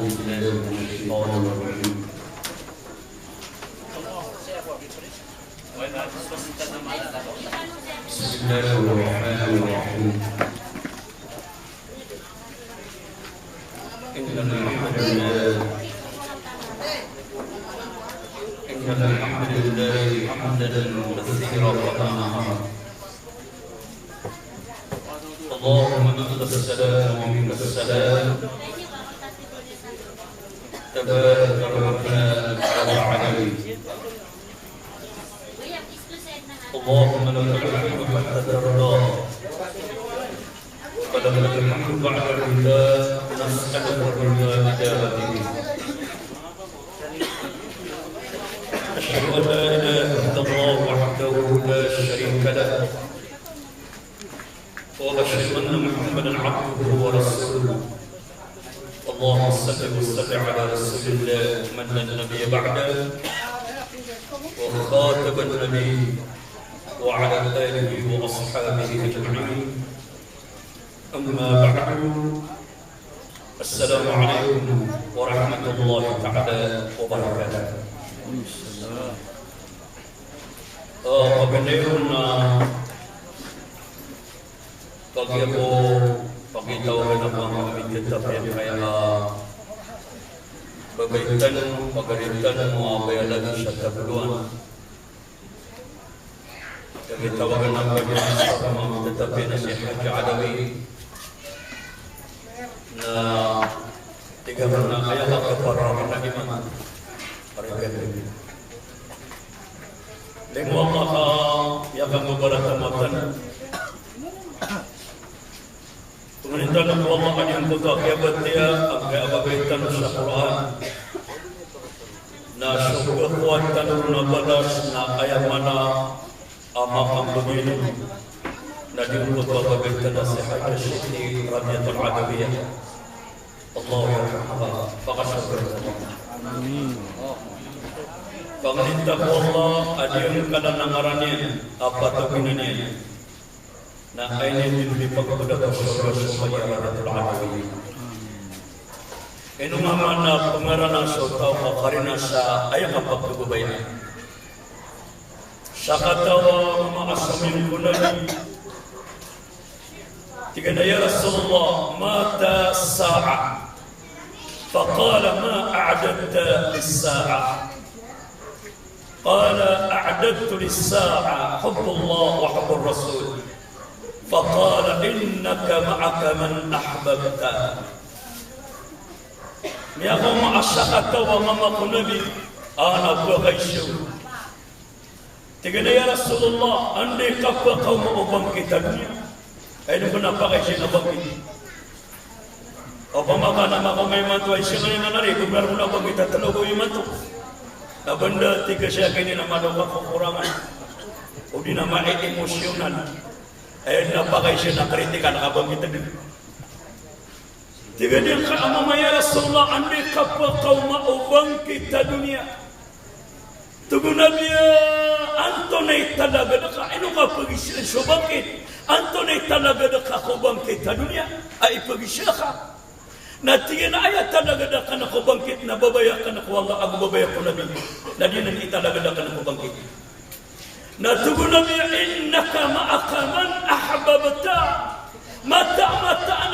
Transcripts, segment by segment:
بالله من الشيطان الرجيم. بسم الله الرحمن الرحيم. إن الحمد لله حمدا كثيرا وطهارا. اللهم أنت السلام ومنك السلام. تبارك ربنا وتعالى. اللهم لك الحمد حتى ترضى ولك الحمد بعد الرضا. نسألك الرضا بدابته. أشهد أن لا إله إلا الله وحده لا شريك له، وأشهد أن محمدا عبده ورسوله. اللهم صل وسلم على رسول الله من لا نبي بعده وخاتم النبي وعلى آله وأصحابه أجمعين. أما بعد، السلام عليكم ورحمة الله تعالى وبركاته. Pagkakayuna pagi ako pagkitawagan ng mga kapitid kaya babaitan pagalitan ng mga bayalan sa tabluan. Pagkitawagan ng pagkakita sa mga kapitid na si Haji Adawi na tigaman na kaya kaparaman na iman. Parang Lengwa maka yang membaratamakan pemerintahan Allah yang buka kiamat dia angka abaitan sa Quran na kekuatan na balas na ayat mana amang begini na diulut abaitan sa Haji Siti Rabiatul Adawiyah. Allah yarhamah. Amin. Pemerintah Allah adiun kada nangarannya apa tukinannya. Nah ini dilipat kepada surga supaya Rabiatul Adawiyah. Inu mana pengarana sotau makarina sa ayam apa kebayan. Sakatawa ma'asamin kunani. Tiga ya Rasulullah mata sa'a. Faqala ma a'dadta lis-sa'a. قال أعددت للساعة حب الله وحب الرسول. فقال إنك معك من أحببت. يا قوم أشقت ومامك النبي أنا بغيشو. تقول يا رسول الله أني كف قوم أبنك تدنيا. أين كنا بغيشين أبنك. Apa makana makamaiman tu ay siya ngayon na narinig kung meron na bang itatalogo yung manto. Na benda tiga siya kini na madawa kekurangan o di na ma-emosyonal ay napakay siya na kritikan habang kita din. Tiga din ka amamaya Rasulullah andi kapwa kauma ubang kita dunia. Tugunan niya Antonay talaga na ka ino ka pagisya so bakit Antonay talaga na ka ubang kita dunia ay pagisya ka. Natingin na ayat talaga na ka na kubangkit na babaya ka na ko Allah ang babaya ko nabi na di na italaga na ka na kubangkit na tugon na niya innaka ma'aka man ahbabta mata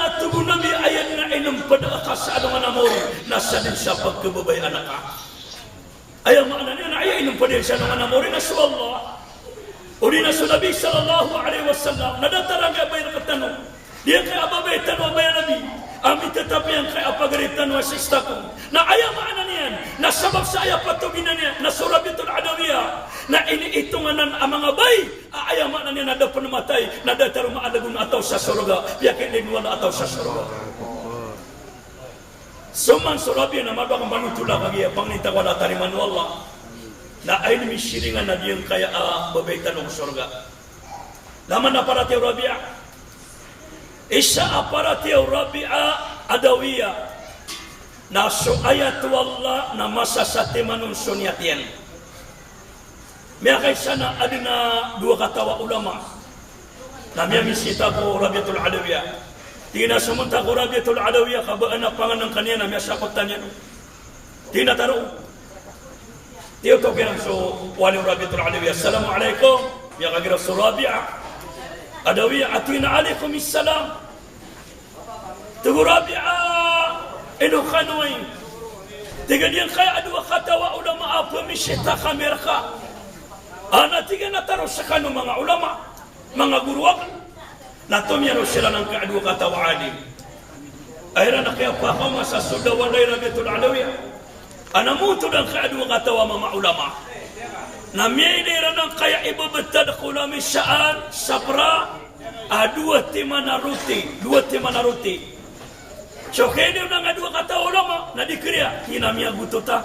na tugon na niya ayat na inang padaka sa anong anamor nasa din sa pagkababaya na ka ayaw maana niya na ayat inang padaka sa anong anamor na sa Allah o di na sa Nabi sallallahu alaihi wasallam nadatara ka bayan katanong dia kaya babay tanong bayan Nabi Amin tetapi yang kaya pagaritan wasistakum na ayaw maana niyan na sabab sa ayaw patuginan niya na Rabiatul Adawiyah na iniitunganan ang mga bay ayaw maana niya na daw panamatay na daw maalagun ataw sa surga yakin din wala ataw sa surga suman Rabiatul na madang manutula kagi pangnita wala tariman wala na ay misiringan na diyang kaya babay tanong surga laman na para tiyo Rabiatul Isa aparati Rabi'a Adawiyah na so ayat wala na masasati manun sunyatian. May kay sana adina dua katawa ulama. Na may misita ko Rabiatul Adawiyah. Tina semunta ko Rabiatul Adawiyah kabaan na panganang kanina may sakot tanya. Tina taro. Tiyo to kaya so wali Rabiatul Adawiyah. Assalamualaikum. Ya kagira so Rabi'ah. Adawiyah atina alaikum assalam. Tugu Rabi'ah. Ino kanway. Tiga diyan kaya adwa katawa ulama apa misyita kamerka. Ana tiga na taro sa kanu mga ulama. Mga guruwakan. Natumiyaro sila ng kaadwa katawaan. Akhirnya na kaya pa ako sa suda walay Rabiatul Adawiyah. Anamuto ng kaadwa katawa mga ulama. Na miyinira ng kaya ibabetad ko namin saan, sabra, dua timana ruti. So kaya nyo ng adwa katawa ulama, na di kaya, hinamia gututa,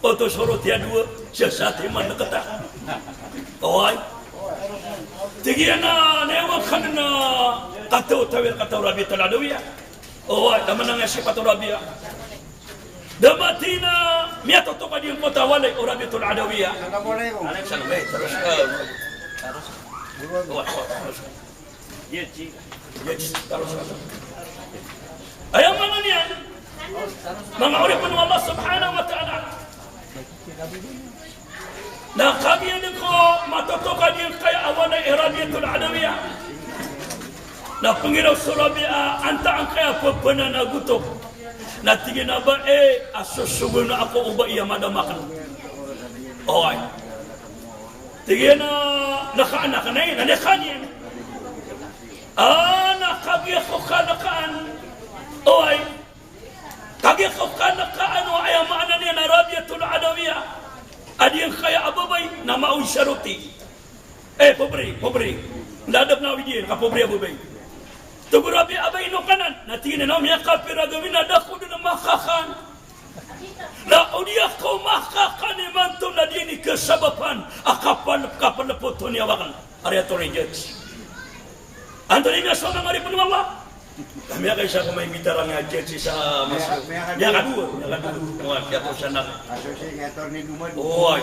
oto sorot ya dua, siya sa timana kata. Oay. Tigian na nayawag ka na tawir kataw Rabiatul Adawiyah. O, naman nga si Pato Rabi'ah. Damati na miyatoto ka diyang potawalay o Rabiatul Adawiyah. Assalamualaikum. Terus ayaw mga niyan, mga uripon ng Allah subhanahu wa ta'ala. Na kami ko matutukan yung kaya awan na Rabiatul Adawiyah. Na pangiraw sa Rabi'ah, anta ang kaya papananagutok. Na tingin na ba asusugo na ako uba iya madamakan. Okay. Tingin na nakaanak na yun, nanekanyan. Nakagya ko kanakaan. Okay. Kagya ko kanakaan o ayamaan na niya na Rabiatul Adawiyah. Adi yang kaya ababay na maui syaruti. Pobre. Ladap na widiyan ka pobre ababay. Tugu Rabi abay no kanan. Natingin na miya kapira gawin na dako na makakan. Na udiya ko makakan imanto na dini kesabapan. Akapan lepoto niya wakan. Ariato reject. Antoni niya sa mga ripon Allah. Kami akan isa kumay bitarang nga judge sa masuk. Yang kedua. Jatuh sana. Asosiator ni Dumad. Oh.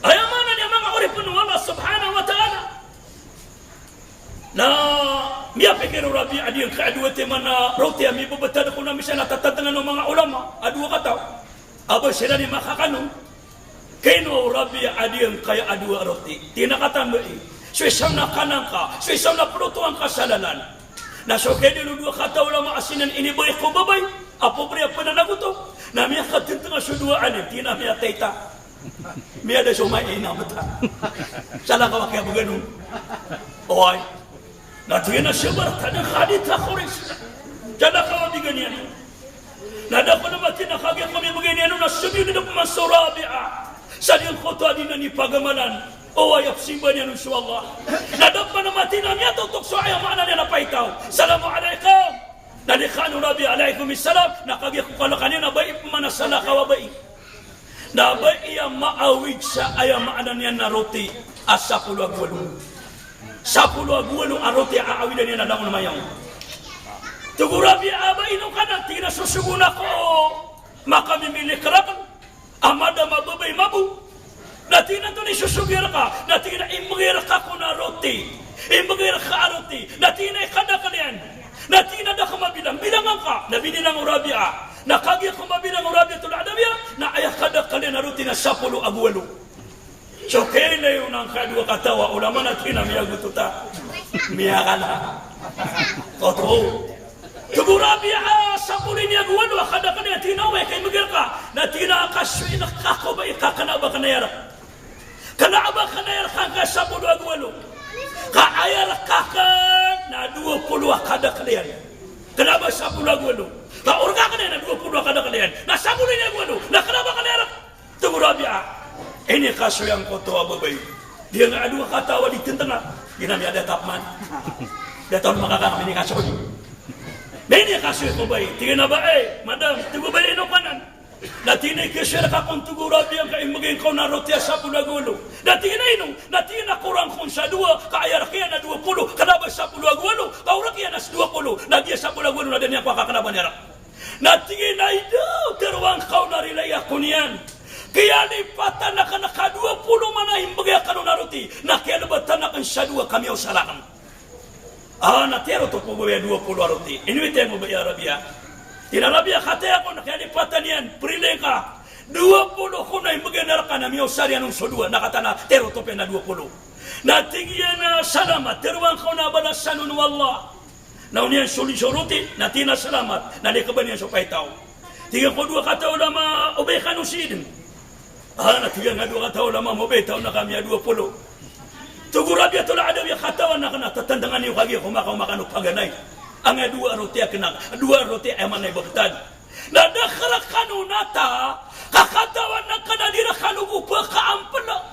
Ayaw mana niya mga uripon ng Allah subhanahu wa ta'ala. Na miya pekiru Rabi adi yang kaadwa teman na roti ami bubatan ko na misya natatatangan ng mga ulama. Adwa kataw. Aba sila ni makakanong. Kaino Rabi adi yang kaya adwa roti. Tinakatan ba Suisam na kanang ka. Suisam na puluto ang kasalanan. Nasokay din dua kata ulama asinan ini boleh ko babay. Apo priya pananaguto. Na miya katinto nga suduaan tina miya tayta. Miya da sumay ina mata. Sala ka wakya buganun. Oy. Natuya na siya barata ng hadith na kuris. Sala ka wabiganyan. Nada ko naman tinakagyan kami buganyan na sabi na pumaso Rabi'ah. Sa diyang koto din na ni pagamanan. O ayap simba niya nung Allah. Nadap pa naman tinamya tutok so ayaw maana niya napaitaw. Assalamualaikum. Nadikano Rabi alaikum assalam. Nakagyak ko kalakanin na ba'i pumanasala kawabay. Na ba'i iya maawid sa ayaw maana niya na roti. Asapulu agwalo. Sapulu agwalo ang roti aawidan niya na lang namayang. Tugu Rabi abay nung kanan. Tina susuguna ko. Makamimili karakan. Amada mababay mabu. Natina to ni susugir ka, natina imugir ka ko na roti, imugir ka roti, natina kada kalian, natina da kamabilang bilangan ka, nabinilang Rabi'ah, nakagya kumabilang Rabiatul Adawiyah, na ayah kada kalian na roti na 10 agwalo. So kaya yun ang kadwa katawa, ulama natina miya gututa, miya ka na. Totoo. Tugu Rabi'ah, 10 niya agwalo, kada kalian tinaway, kay mugir ka, natina kaswin na kako ba ikakana ba kanayara. Kana aba kanayar kangka 10 agwalo. Kaayar kakan na 20 kada kalian. Kenapa 10 agwalo? Ka urga kana na 20 kada kalian. Na 10 ni agwalo. Na kenapa kanayar? Tugu Rabi'ah. Ini kaso yang koto ababay. Dia nga adwa katawa di tengah. Ginami ada tapman. Dia tahun makakami ni kaso. Ini kaso ko bay. Tingnan ba madam, tugu bay no kanan. Natinay kisir ka kung Tugu Rabi'ah ka imaging ko na roti sa pulagulo. Natinay nung, natina kurang kung sa 2, kaayar kaya na 20, kanaba sa pulagulo, kaura kaya na 20, nagya sa pulagulo na din niya kakanaban niya. Natinay daw, teruang kau na rilaya ko niyan. Kaya lipatan na ka naka 20 man na imagay ka na roti, na kaya nabatan na kan sa 2 kami o salakan. natero to po bayar 20 roti. Ini kita yang bayar Arabia. Tidak Arabia kata aku nak ada patanian prileka 20 kuna yang begenar kana mio sarian so dua nakatana tero to pena 20. Na tinggiana selamat teruang kuna balasanun wallah. Na unian soli roti na tina selamat na de kebanian supaya tahu. Tiga kedua kata ulama ubay kanusidin. Na tiga dua kata ulama ubay tahu na kami 20. Tugu Rabiatul Adawi khatawan na kana tatandangan yung kagi kumakaw paganay. Ang 2 roti kena 2 roti emanay bagtad. Na dakhala kanunata kakatawan na kana dira kanugo pa kaampala.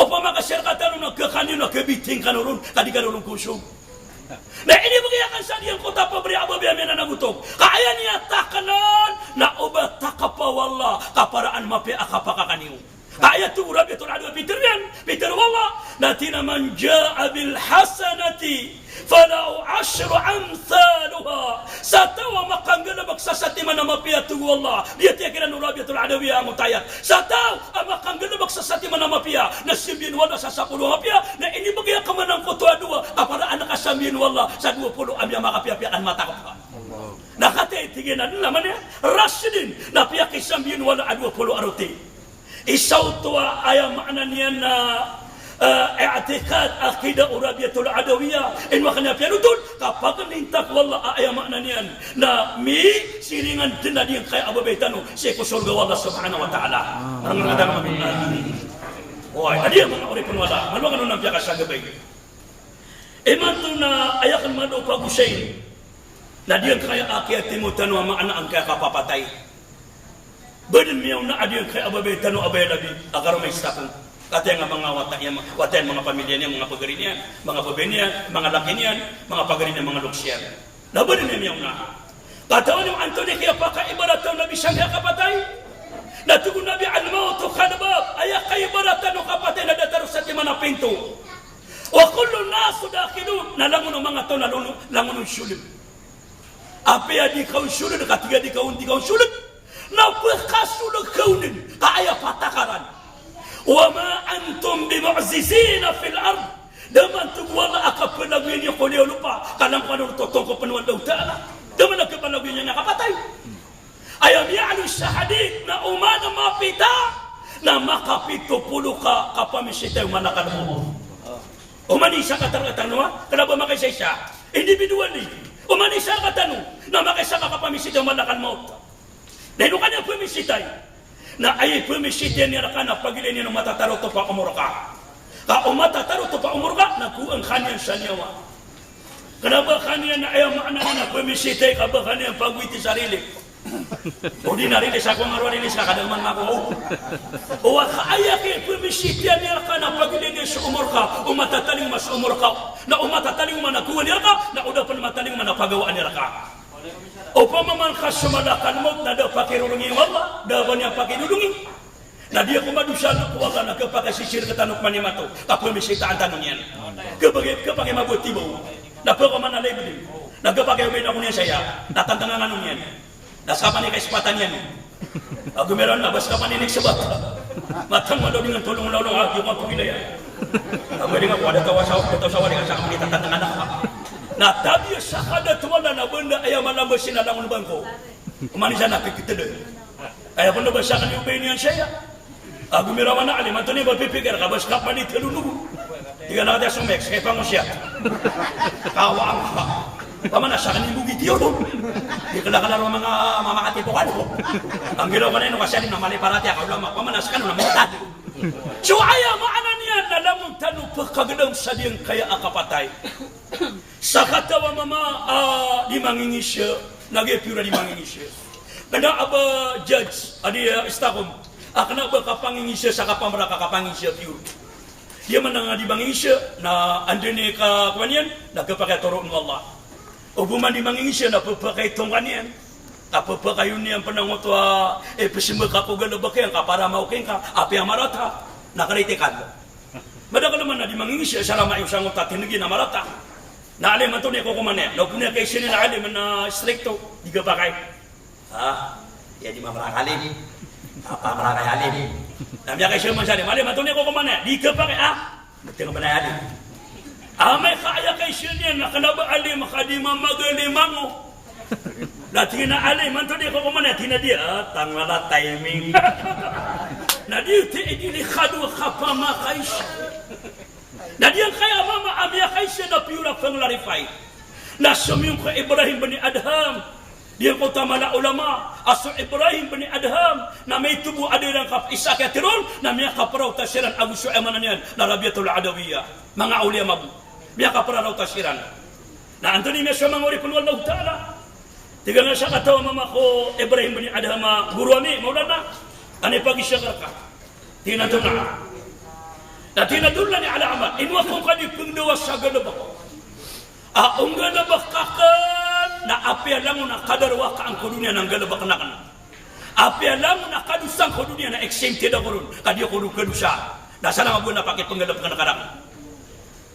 O pa makasir kata no kakanino kabiting kanurun kadikanurun kusog. Na ini bagiakan sa diyang kota pa beri ababiya mena nagutok. Kaya niya takanan na ubat takapa wallah kaparaan mapi akapakakaniw. Ayat tu Rabiatul Adawi Peter wallah natina man jaa bil hasanati falau 10 amsaluha satawa makangala bagsasati man mapiyat tu wallah dia tiakira no Rabiatul Adawi ang utayat sataw makangala bagsasati man mapiya nasibin wala sa 10 mapiya na ini bagya kamanang koto adua para anak asambin wallah sa 20 amya makapiyapian mata ko nakate tiginan naman ya rasidin na piya kisambin wala 20 aroti isaw tuwa ayam makna niya na i'tikad akidah Rabiatul Adawiyah in makna pianutol kapag nintak wallah ayam makna niya na mi siringan dinadiyang kay ababetano si kusurga wallah subhanahu wa ta'ala ang ngadang mamin oy adi mga uri pun wala maluang nang piaka sa gabay imanto na ayakan mado pag-usain na diyang kaya akiyat timutano makna ang kaya kapapatay badan miyaw na adiyan kay ababay tano abay labi agar may istakong kaya nga mga watayan mga pamilya niya, mga pagarin niya, mga babae niya, mga laki niya, mga pagarin niya, mga luksyan na badan miyaw na katawan yung Anthony kaya pakaibarataw na bisang kaya kapatay natugon nabi al-mautu kadabab ayak kay ibaratan o kapatay na dataro sa timana pinto wa kullu nasu dakilun na langon ng mga to na langon ng syulib apya di kaun syulib katiga di kaun syulib na berkasulog kaunin kaya patakaran wa ma antum bimu'zizina fil ard daman tugwala akapalagin niya ko niya lupa kalang kanong totong ko panuwan daw ta'ala daman akapalagin niya nakapatay ayam ya'lu syahadid na umana mapita na makapito pulo ka kapamisita yung manakan mo umanisa katanwa kenapa makisay siya individually umanisa katanong na makisa ka kapamisita yung manakan mo dahil kanya pumisitay na ay pumisitay niya na pagilin niya ng matataro to pa umur ka. Ka matataro to pa umur ka, nakuang kanya sa niyawa. Kenapa kanya na ayaw makna na pumisitay ka ba kanya pagwiti sarili? O di narilis ako nga rilis ka kadalman nga ako. O kaya kaya pumisitay niya na pagilin niya sa umur ka, umatataling mas umur ka. Na umatataling man nakuha niya ka, na udapan mataling man napagawaan niya ka. O pamaman kasumadakan mo na daw pakirulungi wallah daw niya pakirulungi na dia kumadusan ko wala na kapag sisir katanok manimato kapag misita ang tanong yan kapag mabuti mo na po ko manalay mo din na kapag may ako niya saya natantangan anong yan nasa pa ni kaispatan yan agumeron na basta maninig sa bata matang mo daw dengan tulong laulong yung mga pumilaya ang galing ako ada tawasaw dengan sa kamunita tantangan ako na tabi sa kada tuwala na benda ayaw malambas sinalangon bangko umani sana kita deh ayaw benda basakan yung bayan siya aku mirawan na alim Anthony berpikir kabas kapan itu dulu tiga nakataya sumek kaya pango siya kawang ka paman nasakan yung bugi tiyo doon di kalakalar mga mamakatipukan ko ang ginawa ka na yun kasi na mali parati ako lama paman nasakan na mga tati so ayaw maana niya na lamang tanong pagkagadaw sa diyang kaya akapatay sa katawa mama di mangingisya nagepura di mangingisya kena aba judge adi istakom akna ba kapangingisya sa kapamra kapangisya pure dia menang di mangingisya na andene ka kwanian nagpakai turun wallah ubuman di mangingisya na papakai tongkanian kapapakai unian panangotwa pesimba kapugan bakay ka para mauking ka api amarata nakaritikan madakal man di mangingisya salama yung sangot tatinigi na marata na alim ito niya kukumane na punya kay sinin na alim na stricto di ka pakay ya di mamrakalim apa merakai alim namanya kay sinin masalim alim ito niya kukumane di ka pakay buti ka ba na alim Amay kaya kay siya na kanaba alim makadima magalimango. Dati na alim man to di ko kumana tina dia tangala timing. Na dia ti idili khadu khapama kaisha. Na dia kaya mama amya kaisha na piura panglarify. Na sumiyong ko Ibrahim bin Adham. Dia kota mala ulama aso Ibrahim bin Adham na may tubo adiran kap isa ka tirol na miya kapraw tasiran Abu Su'ayman niyan na Rabiatul Adawiyah mga uliya mabu miya kapraw tasiran na Anthony na siya mangori kun wallahu taala tiga na siya katawa mama ko Ibrahim bin Adham guru ami maulana ani pagi siya ka tinatuna na tinadullan ni ala amal inwa kung kani pungdawa sa galabak ang galabak na api alam na kadarwa ka ang dunia ng galabak na kana. Api alam na kadusang ko dunia na exempted ako ron. Kadi ako ron kadusa. Nasa na nga na pakit panggalap ka na karang.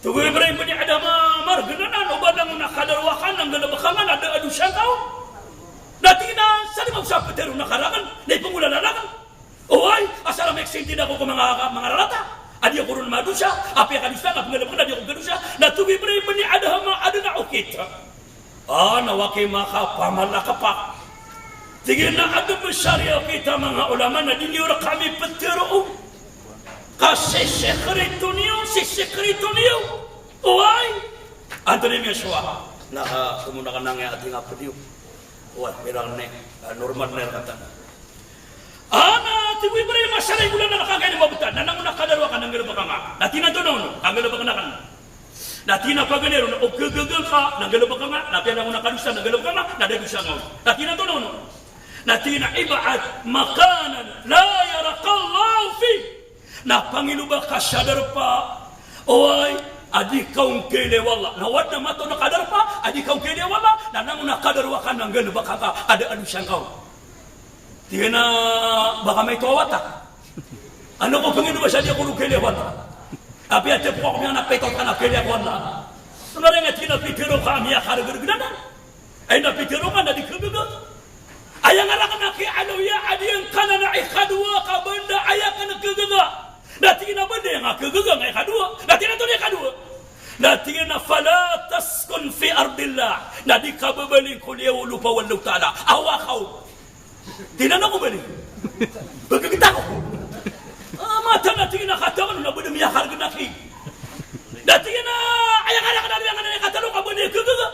Tugoy Ibrahim bin Adham margananan o ba lang na kadarwa ka ng galabak ka nga na adusang tao. Dati na sa lima usap pero nakarangan na ipangula na lang. O ay asala may exempted ako kung mga rarata. Adi ako ron madusa. Api kadusa na panggalap ka na di ako kadusa. Na tugoy Ibrahim bin Adham ada na okita. Nawaki maka pamalakapak. Tingin na ada masyariya kita mga ulama na diniura kami petero. Kasi sekreto niyo. Uway. Anthony Meswa. Kumunakan na nga ating apadiyo. Uway, mirang ne. Normal na kata. Tiwi beri masyariya gula na nakagay ni mabutan. Nanang nakadarwa ka ng galabak ka nga. Natina to noon. Ang galabak na kan. Natina paganero na ogagagal ka nagalabak ka nga napian ako nakadusa nagalabak ka nga nadadusa nga natina to nono natina ibaat makanan la yarakallahu fi na pangiluba ka sadar pa oy adi kaung kele wala na wad na mato nakadar pa adi kaung kele wala na nang nakadarwa ka nagalabak ka ada adusa nga tina baka may tuwata ano ko pangiluba sa di ako kele wala tapi ate pokok mi anak petot kana kele wala sebenarnya tina pitero kami ya kargergana ay na pitero kan di kegega ayang arak ki alawiya adiyan kana na ikadua ka benda aya kana kegega datina benda yang kegega ngai kadua datina to dia kadua datina fala taskun fi ardillah nadi kababali kuliya lupa wallahu taala awakau tina na ko bali bagagita ko mata natina kataon na budem ya harga naki natina ayang anak dari yang ana katalo ka bende kegega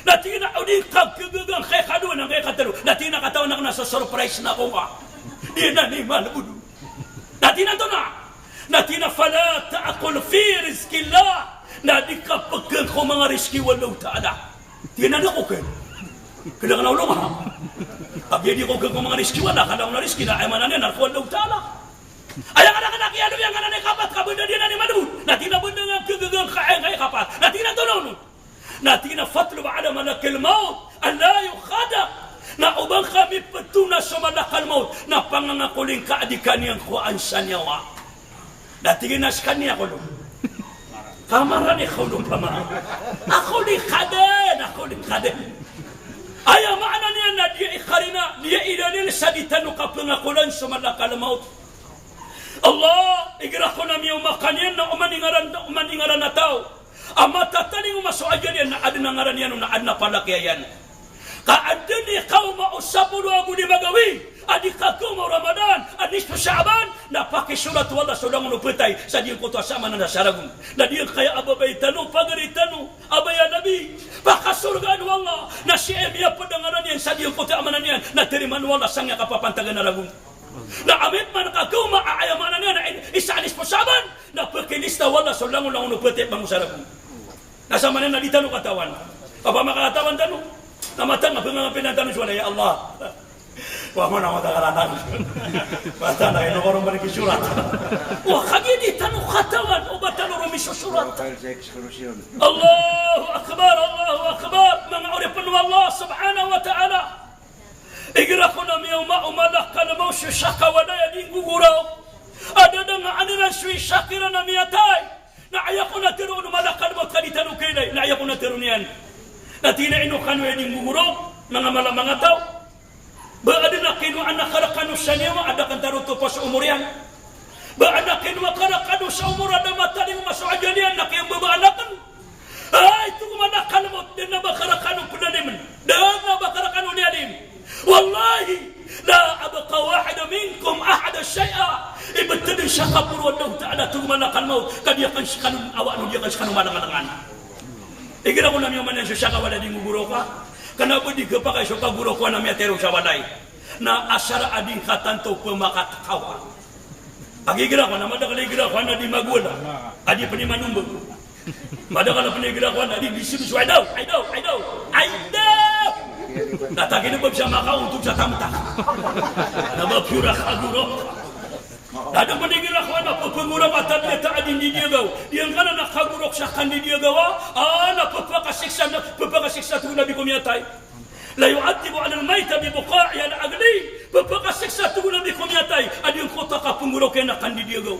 natina udi ka kegega kay kadu na kay katalo natina kataon na sa surprise na ko ka di na ni malbudu natina to natina fala ta'qul fi rizqillah nadika pagkan ko mga rizki wallahu taala tina na ko ken kailangan na ulong ha abdi ko ko mga rizki wala kada na rizki na ay manane na wallahu taala ayang anak ya yang ana kapat ka benda dia na madu natina benda nga kegegang kay kapat natina tolong natina fatlu ala malakil maut alla yukhada na ubang kami petuna sa malakal maut na pangangakuling kaadikan yang kuan sa nyawa natina skanya ko kamaran ko pama ako li khaden aya maana niya na dia ikharina dia idalil saditanu ka pangakulan sa malakal maut Allah igrako na miyo makanyan na umaningaran na tao ama tataling umasuajan na adna ngaran yan na adna palakyayan kaadni kauma usapulu abu di magawi adika kuma Ramadan adis Syaban na pakai surat wala sudang nupetay sa diyan ko to sama na saragun na diyan kaya ababaytanu pagaritanu abaya nabi pakasurgaan wala na si emya padangaran yan sa diyan ko to amanan yan na teriman wala sangya kapapantagan na ragun na amit man kaguma aayamanan niya na isalis po saban na pagkilista wala so langon pati bangusaraku nasa manan na ditano katawan apa makatawan tanu namatang nga pinatano siya ya Allah wah mo na matakaranang basta na inukorong balik surat wah kagi ditano katawan o ba tano rumis surat Allahu akbar mga uripan Allah subhanahu wa ta'ala igra ko na miyaw maumalak ka na mo siya shakawala ya guguraw ada nga aniran siya shakira na miyatay na ayak ko na tiro malakad mo kaditano kailay na ayak ko na tiro niyan na tinaino kanu ya guguraw mga malamang tao ba ada na kinuan na karakano sa niya ada kan taruto pa sa umur yan ba ada kinuan karakano sa umur ada mataling masuajan yan na kayang babaalakan Hai tu mana kalmot dan bakarakan penaliman. Dan bakarakan unialim. Wallahi la abqa wahid minkum ahad syai'a. Ibtadi syakabur wallahu ta'ala tu mana kalmot kadiya kan sekanun awak nu dia kan sekanun madang-madangan. Ikira ko namyo man syaka wala di nguburoka. Kenapa digepakai syaka buroka namya teru sawadai. Na asyara ading khatan to pemakat kawa. Agi gira ko nama da kali gira ko na di magula. Adi penimanumbu. Madakala penigira ko na di bisu aidau. Natagi na babsa maka untuk sa tamtak. Nabapura kagurok. Ada penigira ko na pengurang atat neta adin di dia gaw. Yang kana na kagurok sa kan di dia gawa. Papakasiksa tu nabi kumiatay. La yu'adibu 'ala al-mayta bi buqa'i al-aqli. Papakasiksa tu nabi kumiatay. Adi yung kota ka pengurok na kan di dia gaw.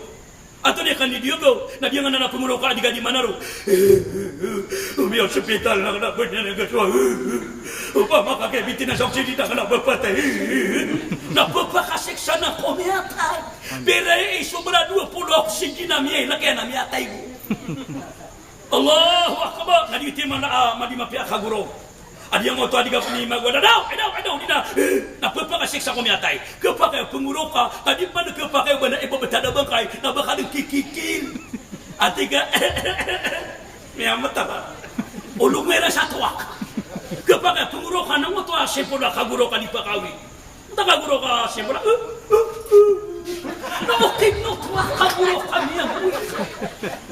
Atau dia kan di dia go, na dia ngana na pengurok ka di manaro. Umi hospital na kana punya na gaswa. Upa makake bitina sa oksidi na kana bapatay. Na papakasiksa na kumiatay. Bere sobra 20 oksidi na miye laki na miatay go. Allahu akbar. Na di timang na madimapia kaguro. Adi yang moto adiga penima gua daw dina. Na papakasiksa kumiatay. Kepakai pengurok ka tadi mana kepakai bana ibu betada bangkai na bakal kikikil. Atiga miamat apa? Ulung merah satu wak. Kepakai pengurok ka nang moto asepola kaguro ka dipakawi. Ta kaguro ka asepola. Na okey no to kaguro ka miya.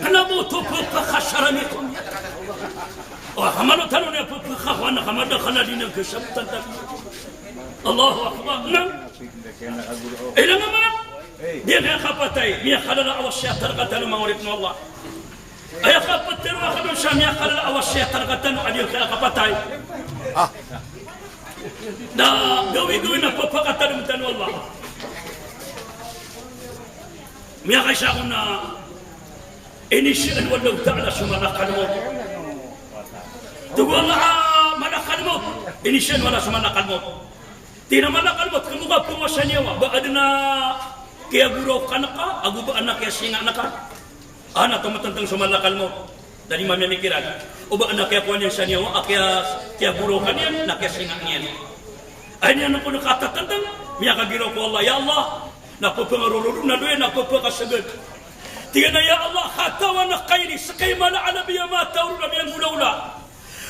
Kana moto papakasarami kumiatay. Oh, hamano tanong niya po kakakwana kamada kanadin ng kasabutan tabi. Allahu Akbar. Ilang naman? Dia kaya kapatay. Miya kalala awas siya tarkatan ng mga ulit ng Allah. Ay kapatay ng mga kanong siya. Miya kalala awas siya tarkatan ng adil kaya kapatay. Na gawin na papakatan ng tanong Allah. Miya kaya siya kung na inisyan walang ta'ala sumalakan mo. Tugwa nga malakal mo. Inisyan wala sa malakal mo. Tina malakal mo. Kamuka pumasya niya wa. Ba adina kaya guro ka na ka. Agu ba anak kaya singa na ka. Anak tumatantang sa malakal mo. Dari mamya mikiran. O ba anak kaya kuwan niya sa niya wa. Kaya guro ka niya. Na kaya singa niya. Ay niya na po nakatatantang. Miya kagiro ko Allah. Ya Allah. Napapangarululu na doon. Napapakasagad. Tiga na ya Allah. Hatawa na kaini. Sakay mala alabiya matawro na biyang gula-ula.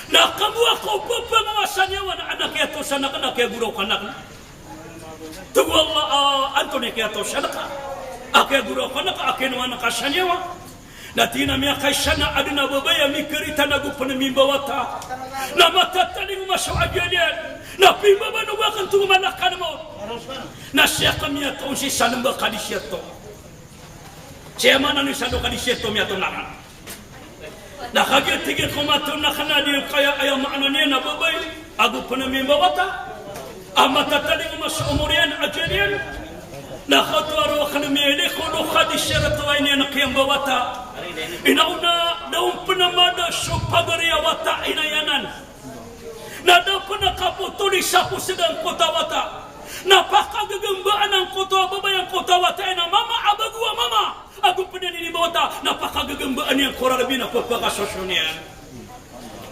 Na kamu ako papangawasan niya na anak kaya to sana ka na kaya guro ka na. Tugu Allah Antony kaya to sana ka. Kaya guro ka na ka akin naman nakasya niya wa. Na tinamya kay sana adina babaya mikirita na gupanamimbawata. Na matataling masyawagyan yan. Na pimabanuwakan tumanakan mo. Na siya kami ato si sanamba kadisyato. Siya mana ni sano kadisyato mi ato naman. Nakagitigil ko matun na kanadi kaya ayaw maano niya na babay. Ago pa namin bawata. Matataling mo sa umurian ajanian. Nakatuaro ka namin ko luka di siya ratuay niya na kayang bawata. Inauna daong panamada so pagariya wata inayanan. Na daw pa nakaputuli sa pusidang kotawata. Napakagagambaan ang kota babay ang kotawata na mama abagua mama. Ako pa na ninibawata, napakagagambaan niyang korarabi na papakasosyo niyan.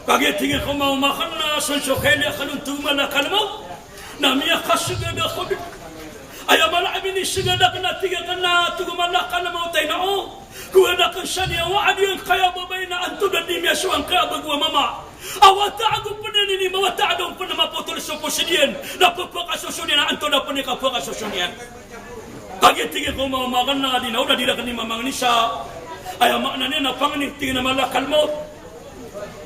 Kagitingin ko maumakan na sunsukeli akan untuman na kalamaw, na miya kasugad ako. Ayaw malaabi ni sigadak na tigakan na tuguman na kalamaw tayo na o. Kuha na kang siya niya, waan yung kaya babay na antunan ni miya suwang kabagwa mama. Awata ako pa na ninibawata, adong pa na maputol sa posidiyan, na papakasosyo niyan, na antunan pa ni kapakasosyo niyan. Kagitingin ko maumakan na dinaw na dila ka ni mamang nisa. Ayaw makna niya na panganitingin na malakal mo.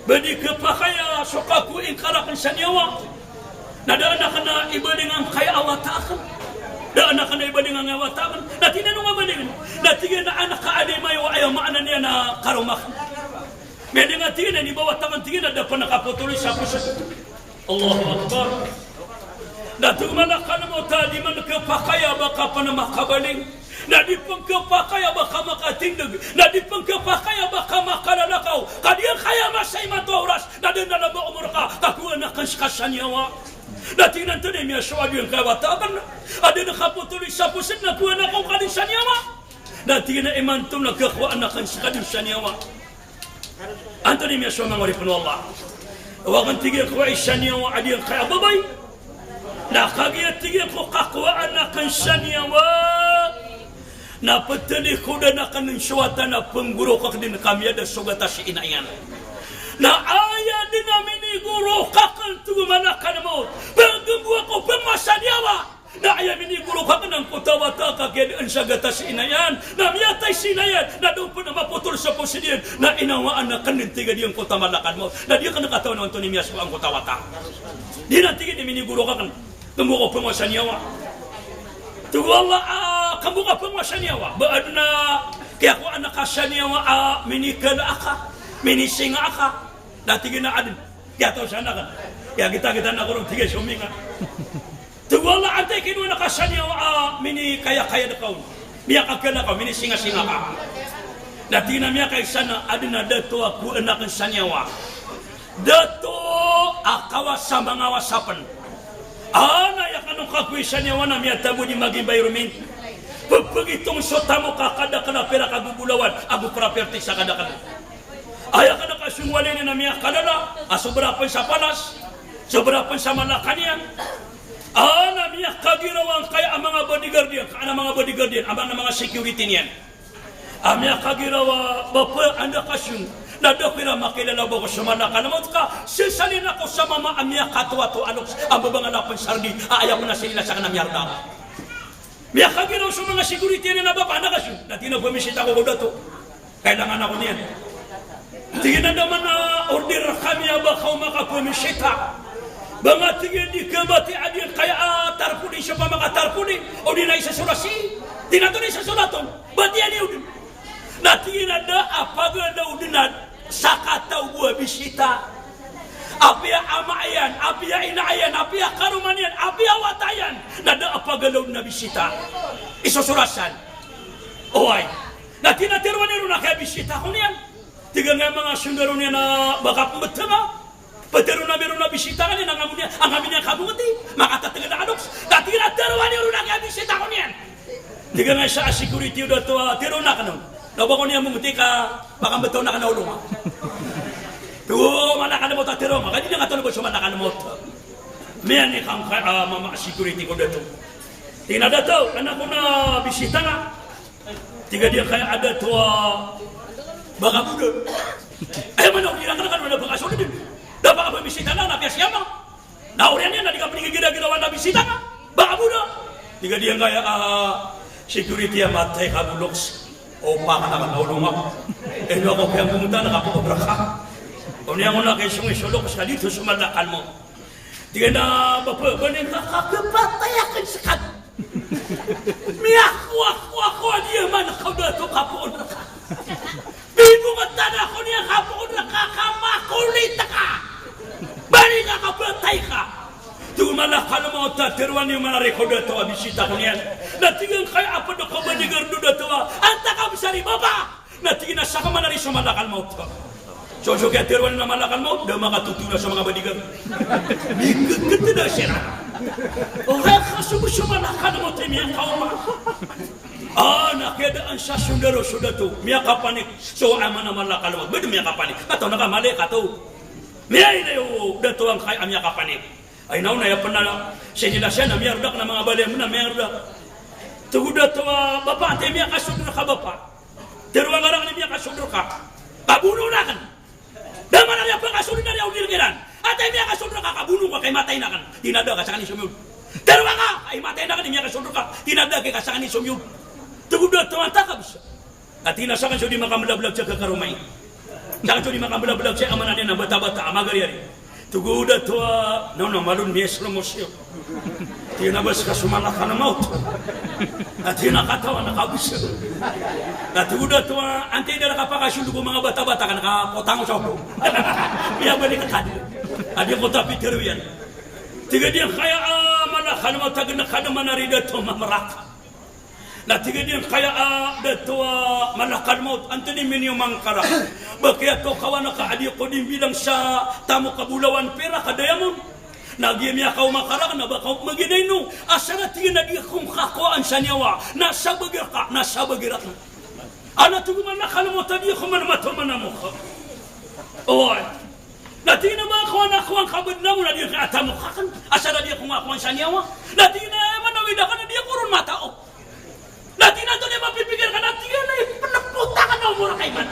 Badi ka pa kaya sukakuin karakan sa niyawa. Nadaan na ka na ibaling ang kaya awatakan. Daan na ka na ibaling ang awatakan. Natingin na mabaling. Natingin na anak ka adimay o ayaw makna niya na karumakan. May nga tingin na ibawatakan tingin na dapat nakaputuloy sa puso. Allahu Akbar. Natumana ka na mo tadi man kapakaya baka pa na makabaling. Nadi pang kapakaya baka makatindag. Nadi pang kapakaya baka makalalakaw. Kadiyan kaya masay matoras. Nadi na ba umur ka. Kakuha na kasanyawa. Natingnan to na miya suwag yung kawataban. Adi na kaputuloy sa pusit na kuha na kong kanisanyawa. Natingnan na imantom na kakuha na kansanyawa. Antoni mi asoma ngori pun Allah. Wagan tigil ko isania wa adil kaya babay. Na kagiya tigil ko kakwa anakan sania wa. Na peteli ko dan akan suwata na pengguru kak din kami ada sugata si inayan. Na ayah dinamini guru kakal tu manakan maut. Bergembu ako pemasaniawa. Na ayah mini guru kakal nang kutawata kaked ansagata si inayan. Na miyatay si inayan. Na doon po na maputol sa posidiyan. Na inawaan na kanintiga diyang kota manakan maut. Na diya ka nakatawan ng Antoni Mias ko ang kutawata. Di natigin ni mini guru kakal. Gembu ko pemasaniawa. Tu Allah kamu ka pemasaniawa. Baad na kaya ko anak kasaniawa minikal aka. Minisinga aka. Natigin na adin. Kaya tahu sana kan. Ya kita nak kurang tiga suminga. Tu wala antay kinu nakasanya mini kaya dekaun. Biya kakana kau mini singa ka. Natigin na miya kay sana adin na dato aku anak sanyawa. Dato akawa sa mga wasapan. Ana ya kanong kakuy sanyawa na miya tabu di magibay rumin. Pagpagitong sotamo kakada kana pera kagugulawan. Abu praperti sa kada kana. Ayah kada kasungwalin na miya kalala, sobrapan sa palas, sobrapan sa malakanian. Na miya kagirawan kaya ang mga bodyguard yan, ang mga bodyguard yan, ang mga security niyan. Miya kagirawa, bapa anda kasung, nadokira makilala ba ko sa malakan, naman ka, sisalin ako sa mama miya katwa-to, ang babangalapan sardi, ayaw ko na sila sa kanang yarda. Miya kagiraw sa mga security niyan na bapa, anda kasung, natina bumisita ko dato, kailangan ako niyan. Tingin na naman na order kami ba kau makapumisita. Banga tingin di kebati adil kaya tarpuni siya pa makatarpuni. O di na isa surasi. Tinato na isa suraton. Bati ani udin. Na tingin na apaga na udinan sakataw buah bisita. Apia amayan, apia inayan, apia karumanian, apia watayan. Nada apaga na bisita. Isusurasan. Oy. Na tinatirwan niyo na kaya bisita ko niyan. Tiga nga mga sundaro niya na baka pumatama. Patero na meron na bisita ka niya, ang amin niya kabuti. Makatataga na anoks. Dati na tero niya rin na bisita ko niyan. Tiga nga sa security udah to, tero na ka nun. Nawa ko niya mumuti ka, baka bataw na ka na ulunga. Tuwo, malaka na mo ta tero. Maka di na katulog sa malaka na mo ta. Miyan ni kang mama security ko dato. Tingnan na dato, anak ko na bisita nga. Tiga dia kaya ada to, baka muda. Ay manok nila kan wala baka sunod din. Dapat apa bisita na napya siapa? Naurian niya na di ka pinigida-gidawan na bisita ka. Baka muda. Tiga dia kaya security ya matay ka buloks. O pa ka na ulong ako. No ako kaya pumunta nakapobra ka. O niya mo na kay sungisulok sa dito sumalakal mo. Tiga na bapa banin ka kapatayakan sekat. Miyak-wak-wak dia man kau dato kapon ka. Binungan tanah ko niya kapon nakakamakulit ka. Bali nga kapatay ka. Tumalakal mo ta teruan yung mga rekoda to abisita ko niyan. Natingin kaya apa do ko badigar do to. Anta ka bisari baba. Natingin na sa ka manari sumalakal mo to. So kaya teruan na malakal mo, da makatutula sa mga badigar. Bigit na siya. O kaya sumalakal mo tayo miyang kauma. Nakadaan sa sundaro sudah tu. Miya kapanik. So aman naman la kalawag. Bedo miya kapanik. Ato nakamali ka to. Miya inayo dato ang kay miya kapanik. Ay naw na yapan na siya na miya rudak na mga balay mo na miya rudak. Tuguda to bapa ate miya kasundro ka bapa. Teruang arang ni miya kasundro ka. Pabuno na kan. Daman na miya pagkasundro na niya unirgiran. Ate miya kasundro ka kabuno ka kay matay na kan. Tinada ka sa kanin sumyud. Teruang ka ay matay na kan ni miya kasundro ka. Tinada kay ka sa kanin sumyud. Tuguda tuan takab siya. At hinasakan siya di makamulablag siya kakarumay. Sakan siya di makamulablag siya amanan niya ng bata-bata amagaryari. Tuguda tuwa no malun mies lumosyo. Tinabas ka sumalaka na maut. At hinakatawa nakabus siya. At tuguda tuwa antay na nakapakasyon ko mga bata-bata ka nakapotang sa ulo. Iya balik ka tadi. Adi ko tapi teruyan. Tiga dia kaya malaka na matag na kada manarida to mamaraka. Na tiga dia kaya datua malakal maut antoni minyo mangkara. Bakya to kawana ka adi ko din bilang sa tamu kabulawan pera kadayamon. Nagi miya kau makara na baka maginay no. Asara tiga na dia kung kakuan sa nyawa. Nasa bagir ka. Ana tuguman na kalmo tadi ko man mato manamo ka. Oi. Nanti na mga kawan kabad na mo na dia kaatamu kakan. Asa na dia kung akuan sa niyawa. Nanti na manawida ka na dia kurun matao. Nanti na to dia mapipikir ka nanti na peneputa ka na umura kay man.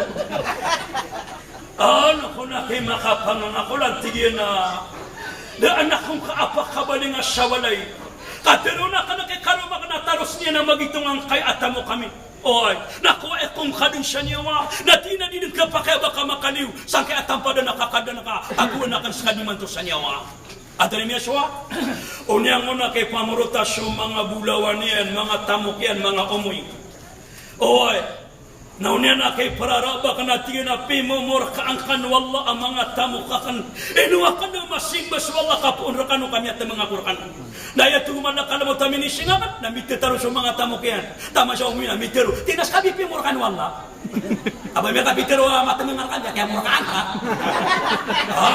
Ano ko na kay makapangang ako nanti dia na anak kong kaapak kabaling asawalay. Katero na ka na kay karuma ka na taros niya na magitungang kay atamu kami. Oy, nakuha kung kadun siya niya wa, natina din ka pa kaya baka makaliw, saan kaya tampada nakakada ka, ako na kan sa kadiman to sa niya wa. At rin niya siya, unyang mo na kay pamurotasyo mga bulawan yan, mga tamok yan, mga umuy. Oy, naunya na kay pararaba ka natin na pimumur kaangkan wala ang mga tamok kakan, inuwa ka na masimbas wala kapun rakano kami at mga kurkan. Daya tuman na kalamot kami ni singaman, namititaro sa mga tamok yan. Tama siya umuwi na mitero. Tinas kami pimurkan wala. Aba may kapitero matamang kan kaya murkaan ka.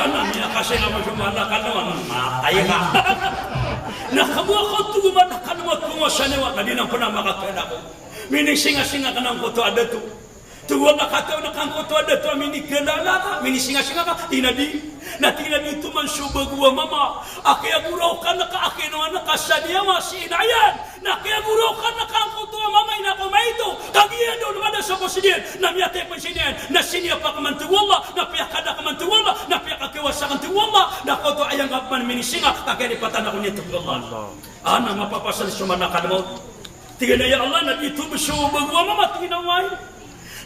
Namiya kasi naman sumala ka naman. Matay ka. Nakabuha ko tuman na kalamot ko sa niwa. Nadinang po na makatwela ko. Minisinga-singa ka ng kuto ada to. Tuwa na kataw na kang kuto ada to. Minikalala ka. Minisinga-singa ka. Tinadi. Na tinadi ito man subagwa mama. Akiaguraw ka na kaakinoan na kasadya masih inayan. Na kiaguraw ka na kang kuto mama ina ko maito. Kagiyan doon naman sa posidiyan. Na miyate pa siniyan. Na sinya pa ka man tuwala. Na piyakada ka man tuwala. Na piyakakiwasa ka tuwala. Na kuto ayang kapman minisinga. Kakilipatan ako nito. Allah. Ana mapapasal sumanakad mo. Tiga na ya Allah na dito besubagwa mama tinaway.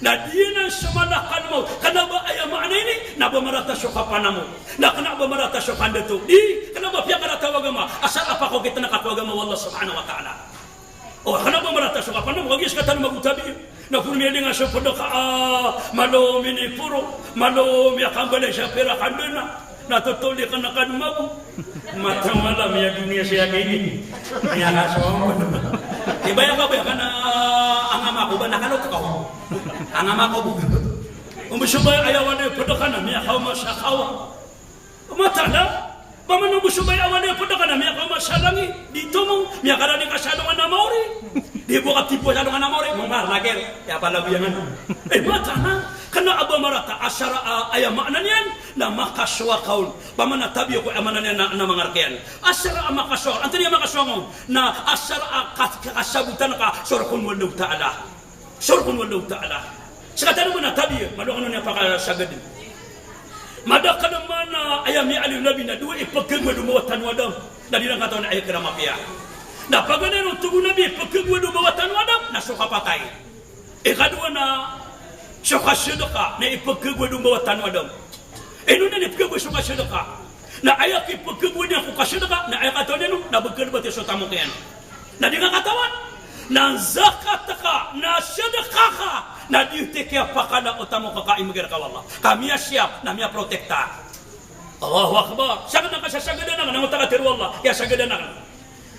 Na dia na sumanakan mo. Kenapa ayam makna ini? Napa marata syukapana mo? Na kenapa marata syukanda tu? Kenapa pihak kata agama? Asal apa kau kita nak agama Allah Subhanahu Wa Taala? Oh, kenapa marata syukapana mo? Bagi sekatan magutabi. Na kurmi dengan sepedaka malo mini puro, malo ya kambale syapira kandena. Na totoli kana kan mabu. Mata malam ya dunia saya ini. Ya kasong. Ibaya ka ba kana angama ko ba nakano to ko? Angama ko bu. Umusubay ayawan ay pedakana miya kaw masakawa. Matala, paman umusubay ayawan ay pedakana miya kaw masalangi. Dito mo miya kada ni kasadongan na maori. Di buka tipu sadongan na maori mongar lager. Ya pala biyangan. Matala, kana aba marata asara ayam makna niyan na makaswa kaul. Paman tabiyo ko amanan niyan na mangarkian. Asara makaswa, antri makaswa na asara kasabutan ka surkun wallahu ta'ala. Surkun wallahu ta'ala. Sekatan mo na tabi, malukan niya pakasagadin. Madaka naman na ayami aliw labi na duwa ipagkagwa dumawatan wadam. Dali lang kataon na ayaw kiramapia. Napaganan ang tugo nabi ipagkagwa dumawatan wadam, nasuka patay. Ikadwa na suka sedeka na ipagkagwa dumawatan wadam. Ino na ipagkagwa suka sedeka. Na ayaw ipagkagwa niya kuka sedeka, na ayaw kataon niya na bagkagwa tiyo sa tamok yan. Na di ka katawan. Na zakat ka, na sedekah ka, na diutikya pakala utamo kakaimigir ka wallah. Kami siap, nami protekta. Allahu Akbar. Sagad na ka sa sagadanan, nang utakatir wallah, kaya sagadanan.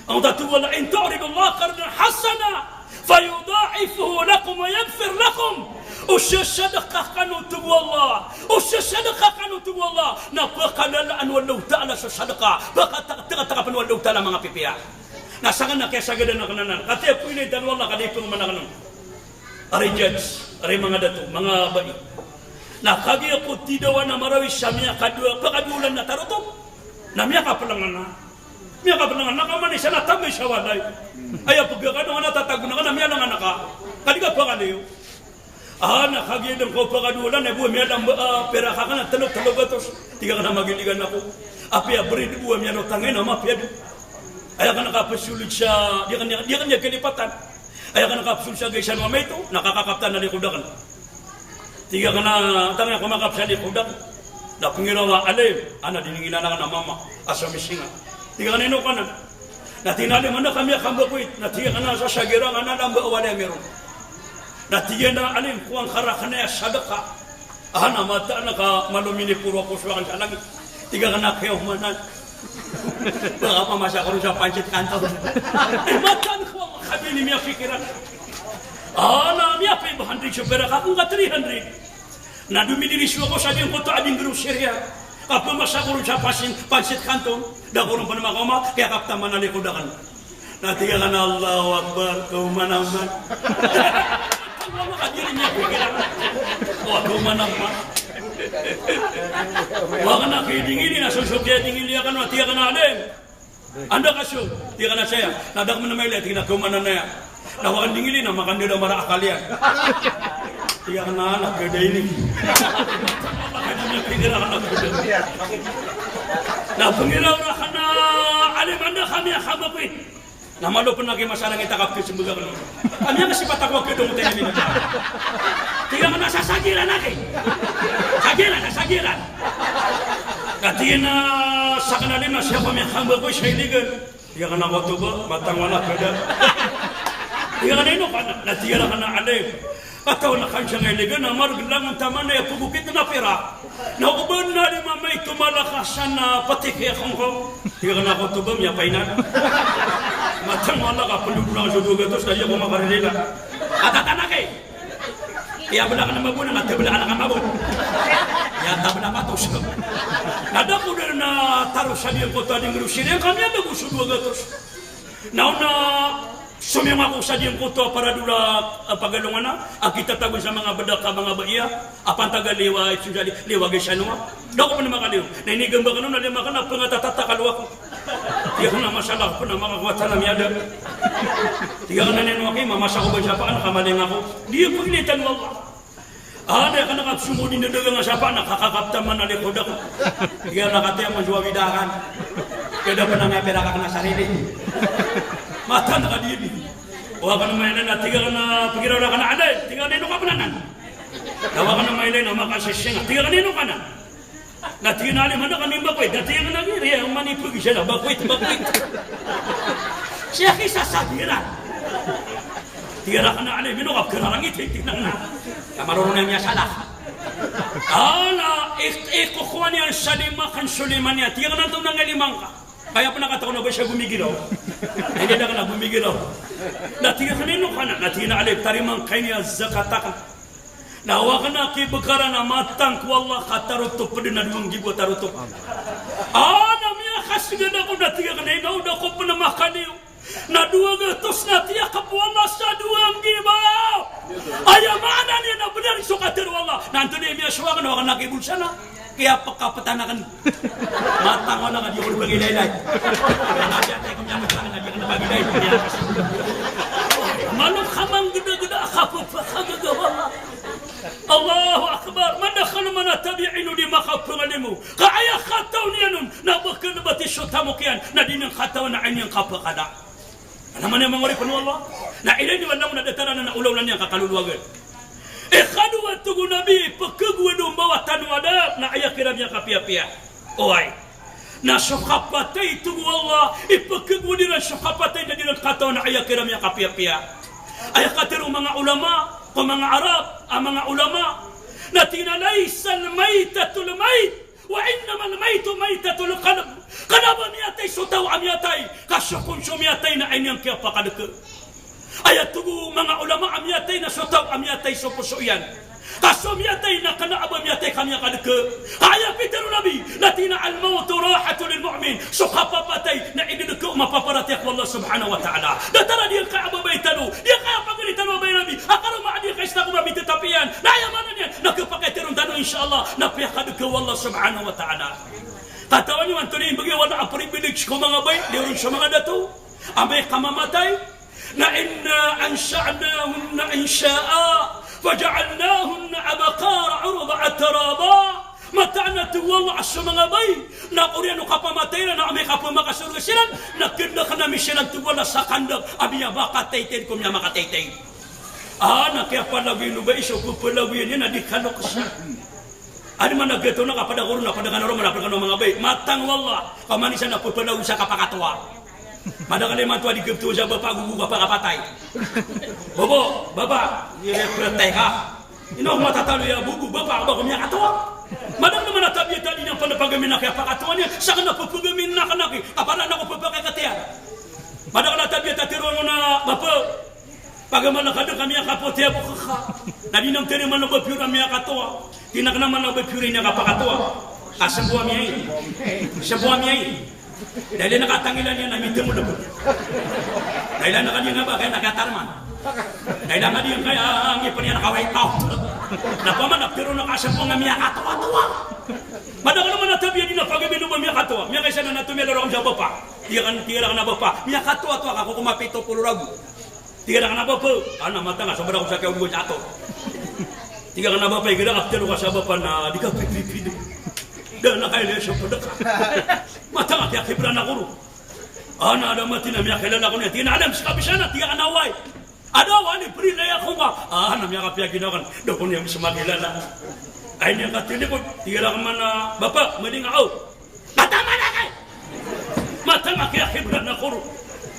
Ang tatu wallah, in tu'ridullah qardan hasana, fayudha'ifuhu lakum wa yaghfir lakum. Usya sedekah kanu tu wallah. Usya sedekah kanu tu wallah. Na pakalalaan wallahu ta'ala sa sedekah. Baka taka-taka wallahu ta'ala mga pipiya. Nasangan na kaya sagadan na kananan. Kati po inay tanwa Allah kadipong manakanan. Ari judge, ari mga dato, mga bayi. Nakagi ako tidawa na marawi siya miya kadua, pakadulan na taruto. Na miya kapalangan na. Miya kapalangan na kamani siya natamay siya walay. Ay pagkakano nga natatago na ka na miya lang anak ka. Kaliga pa kaliyo. Nakagi lang ko pakadulan na buwa miya lang pera ka na talog-talog atos. Tiga ka na magiligan ako. Api abrid buwa miya no tangay na mapiado. Ayaw ka nakapasulit siya, di ka niya kalipatan. Ayaw ka nakapasulit siya gaysan mga ito, nakakakaptan na likudakan. Tiga ka na, tangya kumakap siya likudakan. Napangirawa, alim, diningina na ka na mama, asamisinga. Tiga ka na inukanan. Natinali man na kami akambakwit, natiga ka na sa sagirang, namba awala meron. Natiga na alim, kuwang karakan na sadaka. Mata na ka malumini puro ako suwakan sa langit. Tiga ka na kayo manan. Baka pamasya ko rin sa pancit kanto. Matan ko ang kabili niya pikiran. Miya pa 100 siya pera ka kung ka 300. Na dumidirisyo ako sa diyang koto abing grocerya. Kapag masya ko rin sa pancit kanto, dako rin pa naman kama, kaya kaptaman na likodakan. Natiga ka na Allahu Akbar, kumanaman. Wala ka diri niya pikiran. Kumanaman. Waka na kidingili na susukya dingili akan mati akan aden. Anda kaso, dia kana saya. Nadak mana mai lihat kita kemana na ya. Nawakan dingili na makan dia marah kalian. Dia kana anak gede ini. Makanya pikir anak gede. Nah pengira orang kana alim anda kami khabapin. Nama lo pernah ke masalah kita kapke sembuga kan. Kami yang sifat aku kedong tanya ini. Tidak mana sasagiran lagi. Sagiran. Katina sakana lima siapa yang hamba ko shayligan. Dia kana waktu ba matang wala kada. Dia kana ino kana natira kana alim. Atau nak kanca ngeligan amar bilang tamana ya pubukit na pira. Na ubon na lima may tumalakasana patike khongkong. Dia kana waktu ba ya painan. Matang wala ka pelublang jodoh gatos kaya ko makarela. Atatanak eh. Ia belah kana mabuna na belah anak mabun. Ya tabla matos. Nada ko na taruh sadia ko tadi ngurusine kami ada gusu 200. Nauna sumiyang ako sa diyang kuto para dula pagalungan na kita tagon sa mga badaka mga baiya apan tagaliwa sujali liwa gesano dako pa na makaliw nainigan ba kanon na lima kana pangatatata kalwa ko tiya na masalah pa na mga kuwatan na miyada tiya na nino kay mamasa ko ba siya pa kamaling ako diya po ilitan mo ada ka nakapsumudin na dagang sa pa nakakakapta man na likod ako tiya nakataya mo juwa widahan kaya dapat na nga pera ka na sarili mata nak dia ni. Wah kana mainan na tiga kana pikiran na kana ada tiga nino ka pananan. Dawa kana mainan na makasising tiga nino kana. Na tiga na mana ka nimba ko da tiga na ni riya mani pugi siya bakwit. Siya kisa sabiran. Tiga kana ale mino ka kerarang iti tingnan. Kamarunong niya salah. Ala ikukuan yan salima kan Suliman ya tiga na to nang limang ka. Kaya pa nakataon na ba siya gumigilaw? Hindi na ka na gumigilaw. Natiga kanino ka na? Natiga na alip tarimang kanya zakataka. Nawa ka na kibagara na matang kuwala kataruto pa din na 2,000 taruto. Namiya kasigan ako natiga ka na inaw na ko pa na makaliw. Na 200 natiya kapuwala sa 2,000. Ayamana niya na benar sukatir wala. Nanto niya miya suwakan na waka nakibulsa na. Kaya pagkapatanakan matang ko na nga di ko bagilay-lay. Kaya tayo kung yaman sana nga di ka na bagilay. Malong kamang gida-gida akapagpakagagawa. Allahu Akbar. Manakal manatabi'inu di makapangalimu. Kaya khataw niya nun. Nabakal na batisyo tamok yan. Na di ng khataw na inyang kapakada. Alam mo niya mga oripon Allah. Na ilay ni wala mo na datara na naulaw na niya kakaluluwagan. Kadua tugu nabi pekegua domba tanwada na ayah kiramnya kapia-pia. Oi. Na syukapatai tugu Allah ipekegua dina syukapatai dina kata na ayah kiramnya kapia-pia. Ayah kata mga ulama, mga Arab, mga ulama na tinalaisal maitatul mait wa innamal maitu maitatul qalb. Kanaba miatay sutaw amiatay kasyukun sumiatay na inyang kaya pakadeke. Ayat tugu mga ulama amyatay na sotaw amyatay so pusuyan. Kaso amyatay na kana aba amyatay kami kadeke. Ayat pitaru nabi latina al maut rahatu lil mu'min. So kapapatay na idideke mapaparati ko Allah subhanahu wa ta'ala. Datara dia ka aba baitanu. Dia ka pagalitan wa nabi. Akaru ma dia ka istaku mabit tapian. Na yamana dia nakapakay terun tanu insyaallah na piya kadeke Allah subhanahu wa ta'ala. Katawan ni antoni bagi wala privilege ko mga bay diyon sa mga dato. Abay kamamatay na inna ansha'nahunna insha'a faja'alnahunna abaqara 'urba atraba mata'na tuwalla asma bay na uriano kapamatay na ame kapamakasurga silan na kinda kana misilan tuwalla sa kandag abiya bakatayten kumya makataytay na kaya palagi no ba iso ko palagi ni na dikalok siya ani man naggeto na kapada guru na pada kanoro man aplikano mga bay matang walla kamanisan na pupalaw sa kapakatwa. Pada kali mantua digeptu sa bapak gugu bapak kapatay. Bobo, bapak, iya pretay ka. Ino matatalo ya bubu bapak ba kumya katawa. Madam naman natabi tadi ng panapagamin na kaya pakatawa niya. Saka na pupagamin na kanaki. Kapala na ko pupagay katiyan. Pada kala tabi tatiro na bapak. Pagaman na kada kami kapote po kaka. Nadi nang tiri man ba pura miya katawa. Tinak naman na ba pura niya kapakatawa. Kasambuha miya. Sambuha miya. Dahil nakatangilan niya na minti mo lubog. Dahil nakadiyan nga ba kaya nakatarman. Dahil nakadiyan kaya ang ipon niya nakaway out. Napaman pero nakasya po nga miya katawa-tawa. Madagal naman natin biya din na pag-ibino ba miya katawa. Miya kaysa na natin miya larong siya bapa. Tiga ka na bapa. Miya katawa-tawa ka kung kumapito pulurago. Tiga ka na bapa. Ana mata nga sobrang ko sa kaya ugo jato. Tiga ka na bapa. Igira kaptero ka sa bapa na di ka pipipido. Dan na kayo lesyo po ka. Mata nga kaya kibra na kuro. Ana ada mati na miya kilala ko niya. Tiga na alam sa kabisa na. Tiga ka na way. Ada wani pri na ako nga. Namya kapya ginawan. Doon ko niya sumakilala. Ay niya katilikod. Tiga lang man na bapa. Mading ako. Matama na kayo. Mata nga kaya kibra na kuro.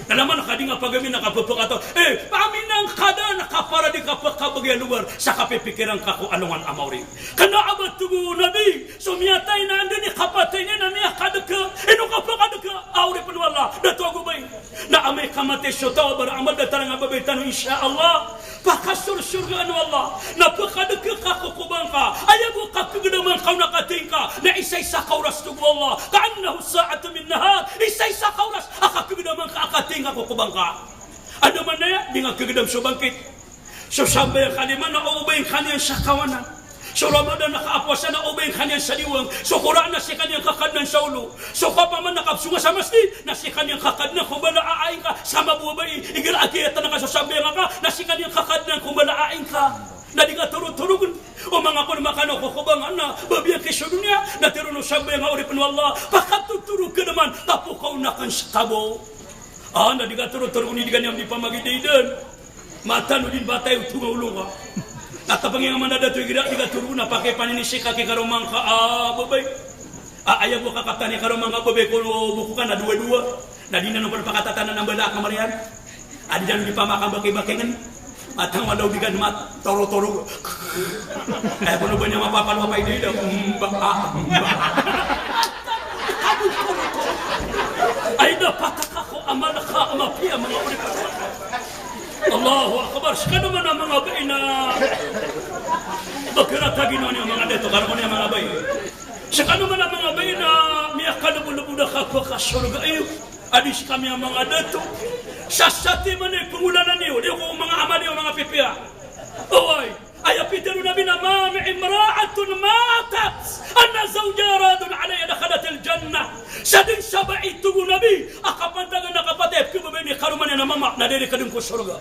Nalaman nakading nga pagami nakapapakato. Paminang kada nakapara di kapagkabagay lugar sa kapipikiran ka kung anong ang amaw rin. Kana abat tugo nabi. Sumiyatay na andun ni kapatay niya na niya kadaka. Ino kapakadaka. Awri panwala. Dato ako ba na amay kamate syota bara amal datang nga babay tanong insyaallah. Pakasur-sur ga ano Allah. Napakadaka ka kukubang ka. Ayaw ka kagadaman ka nakating ka. Na isay sa kauras tugo Allah. Kaannahu sa'atu min nahar. Isay sa kauras. Akakagadaman ka akating nga kukubang ka. Ano man na yan? Di nga kagadam so bangkit. So sabay ang kaniman na ubay ang kanyan sa kawanan. So Ramadan nakaapwasan na ubay ang kanyan sa liwang. So Quran na si kanyang kakadnan sa ulo. So kapaman nakapsunga sa masjid na si kanyang kakadnan kung malaain ka. Sa mabubay, igilakiyatan na ka so sabay nga ka na si kanyang kakadnan kung malaain ka. Na di ka turut-turugun. O mga kung makano kukubangan na babiyang kisyo dunia na tiruno sabay nga uripan wallah. Pakatuturo ka naman tapukaw na kan sa kabo. Na di ka turut-turugun hindi kanyang di pamagididan. Mata no din batay utunga-ulo ka. Nakapangin nga man na dato di ka turo na pakai paninisik kaki karumang ka babay. Ayaw mo kakatani karumang ka babay kung buku ka na dua-dua. Na di na nung pagpakatatanan ng bala kamarihan. Adi dyan di pamakabaki-bakingan. Matang walaw di ka mat toro-toro. Kung ba niya mapapalwapay dito? Ay napatak ako amal ka amapi ang mga ulit. Allahu Akbar. Saka naman ang mga bay na magkaratagin mo niya mga dito. Karang niya mga bay. Saka naman ang mga bay na miyakalabu-labu na kapakasurga. Adis kami ang mga dito. Sasati man ay pangulanan niyo. Di ko mga ama niyo mga pipiya. Oy. Ay apitero nabi na mami imra'atun matat. Anna zawja radun alaya dakhalat al-jannah. Sading sabay tugo nabi. Akapantagan na kapatid. Kumabay ni karuman na mama. Nadiri ka din ko surga.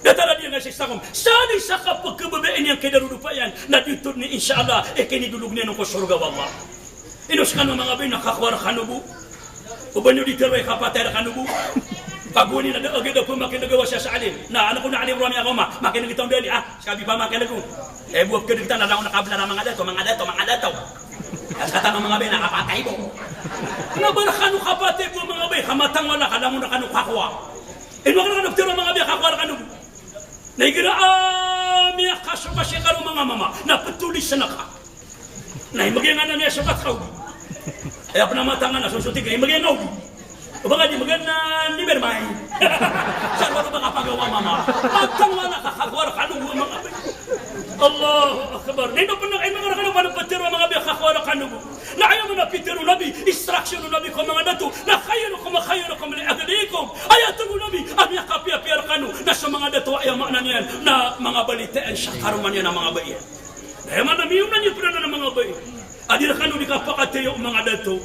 Datara dia ngasih sakom. Sadi sakap kebebain yang kedarudupayan. Na dito ni insyaallah. Kini dulug niya ko surga wallah. Inos kan mga bay nakakwar kanubu. Ubanyo diteroy kapatid kanubu. Paguni na agad po makin nagawa siya sa alim. Na ano ko na alim rami ako makin nagitong dali sabi pa makin nago. Buwag ka kita na lang nakabla na mga dato. At kata ng mga bay nakapatay mo. Nabarakano kapatid mo mga bay. Hamatang wala ka lang mo na kanu kakwa. Wag na kanugtiro mga bay kakwa na kanu. Naigira miya kaso kasi karo mga mama. Napatulis na ka. Naimagyan nga na niya sukat ka. Apa namatangan na susutik. Naimagyan nga Baka di maganda ni bermain. Saan mo ba kapagawa mama? Matang wala kakakwar kanong mga bay. Allahu Akbar. Nino pa na ay mga nakano pa ng patiro mga bay kakwar kanong. Na ayaw mo na pitiro nabi. Instruction no nabi ko mga dato. Na kayo ko mali agadikom. Ayaw tugo nabi. Ami kapia-pia kanu. Na sa mga dato ayaw makna niyan. Na mga balitaan siya karuman niya ng mga bay. Ayaw man namiyong na niyo pula na ng mga bay. Adira kanu di kapakatayo mga dato.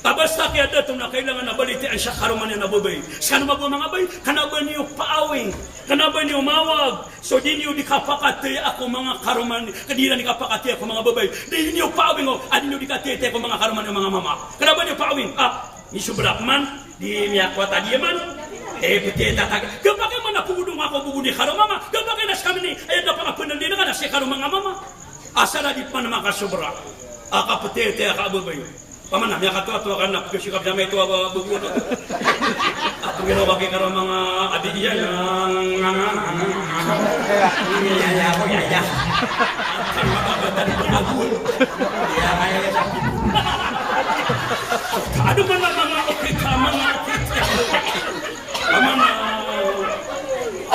Basta kaya dato na kailangan na balitian siya karuman niya nababay. Saan mo ba mga bay? Kanaba niyo paawing. Kanaba niyo mawag. So di niyo di kapakati ako mga karuman. Kadira ni kapakati ako mga babay. Di niyo paawing o. Adi niyo di katete ako mga karuman ng mga mama. Kanaba niyo paawing. Ni subrakman. Di miyakwa tadiyaman. Piti tatag. Kapag man napugudong ako bugudi karuman mama. Kapag nas kami ni. Ayun na pangapunan din na si karuman mga mama. Asa na di pa na makasubra. Kapatete akababay. Paman na, miya katuwa-tuwa ka na, pagkasikap na may tuwa bubuo na. At kung ginawa kayo mga adidiyan, yaya ko, yaya. At makakatan ko na buo. Yaya sa pipo. Ano man na mga okita, Paman na,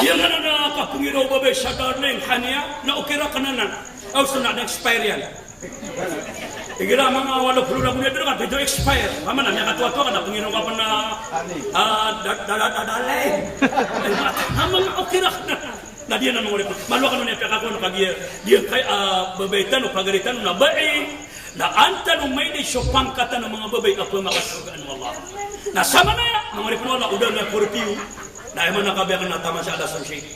yan na na kapungiraw babay sa darling kanya, na okira ka na na. Also na, na-expire yan. Igira mga 80 na bulan kan video expire. Mama na niya katuwa-tuwa na panginoon ka pa na dadalay. Mga okira na. na dia na ngore malu kan ne peka ko ka dia kai babaitan o pagaritan na bai na anta no may di sopang kata ng mga babay apa makasurgaan mo Allah na sama na ngore ko na udah na kurpiu na man nakabiyakan na tama sa alas ng shade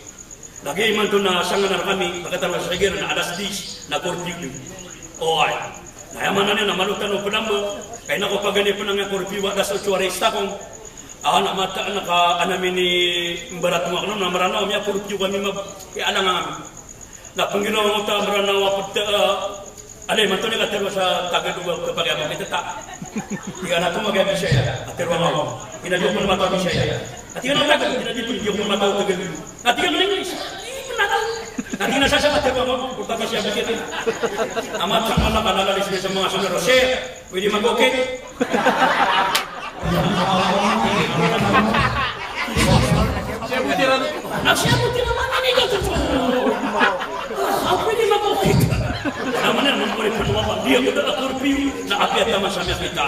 lagi man to na sanganar kami pagkatapos sa sige na alas 10 na kurpiu oy na man na malutan o panambo kay nako pagani po nang kurpiu alas 8 aresta kong na mata naka anamin ni barat mo na maranaw miya kurpiu kami alang nga na pangginawa mo ta maranaw apod alay man to ni katero sa tagaduwa kapag ako kita ta tiga na ko magay Bisaya katero mo inadyo ko na mata Bisaya at tiga na tagal inadyo ko na mata tagal at tiga na English at tiga na sa katero mo purta Bisaya bikitin amat sa mga kanalalis sa mga sunod Rose pwede mag-okay Siya butiran. Siya butiran man ini ka to. Apa ni mag-okay? Naman na mulai penuh dia kita atur piu na api atama sa kita.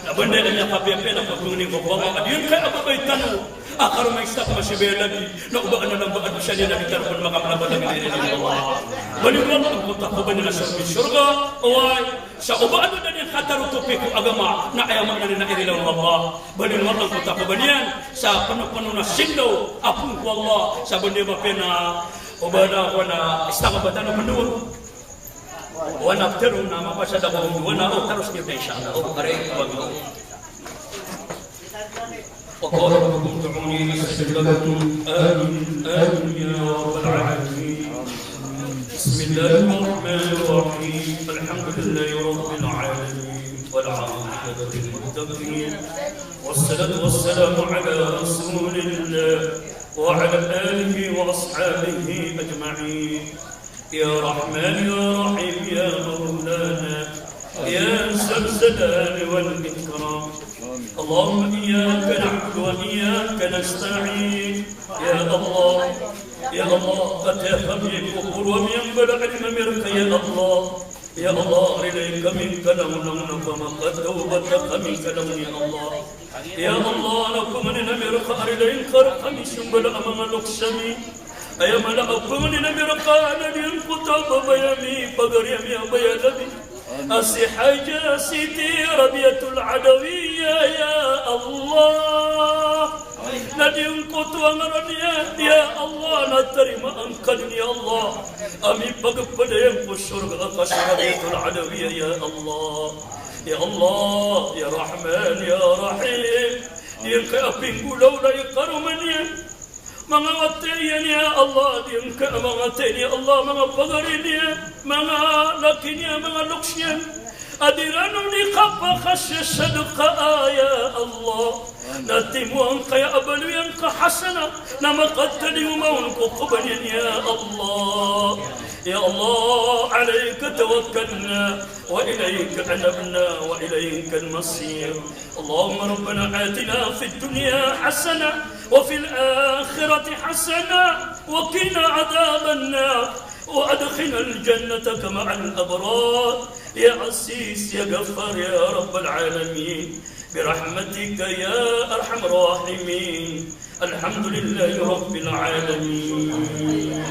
Na benda niya papi-api na pagkunin ko ko. Adiyon kay ababaitan mo. Akaro may stop masibela lagi. Na ubaan na ng baad siya niya nakita pun makamlaban ng diri ni Allah. Baliwan ang kontak ko ba nila sa surga? Oy, sa ubaan na niya katarutupi ko agama na ayaman na irilaw ng Allah. Baliwan ang kontak ko ba niyan sa panu-panu na sindaw apun ko Allah sa benda mapena ubada ko na istakabatan ng panduwa. ونفتروا ما فسده ونأو ترسل إن شاء الله قريب وقال وقال ربكم ادعوني أستجب لكم آمين آمين يا رب العالمين بسم الله الرحمن الرحيم الحمد لله رب العالمين والعاقبة للمتقين والصلاة والسلام على رسول الله وعلى آله وأصحابه أجمعين يا رحمن يا رحيم يا مولانا يا ذا الجلال والإكرام اللهم إياك نعبد وإياك نستعين يا الله أتفهم الكفر ومن بلع الممرك يا الله يا الله إليك منك لون فمقد توبتك منك لون يا الله يا الله لكم من المرق إليك خرق من شنبل أمام الأقسمي أيا ملأكم من المرقان للكتاب بيامي بقريم يا بيالبي أسي حاجة سيدي ربية العدوية يا الله ندين قطوة مرنيا يا الله نترم أنكدني يا الله أمي بقبل ينفو الشرق أقش ربية العدوية يا الله يا الله يا رحمن يا رحيم يلقى أبين لولا يقرمني mga watayan ya Allah diyang ka mga watayan ya Allah mga pagarin niya mga laki niya mga luks niya adiranong ni kapakasya sa duka ya Allah natimuang kaya abaluyan ka hasana na makatali umawan ko kubanyan ya Allah يا الله عليك توكلنا وإليك أنبنا وإليك المصير اللهم ربنا آتنا في الدنيا حسنة وفي الآخرة حسنة وقنا عذاب النار وأدخلنا الجنة مع الأبرار يا عزيز يا غفار يا رب العالمين برحمتك يا أرحم الراحمين الحمد لله رب العالمين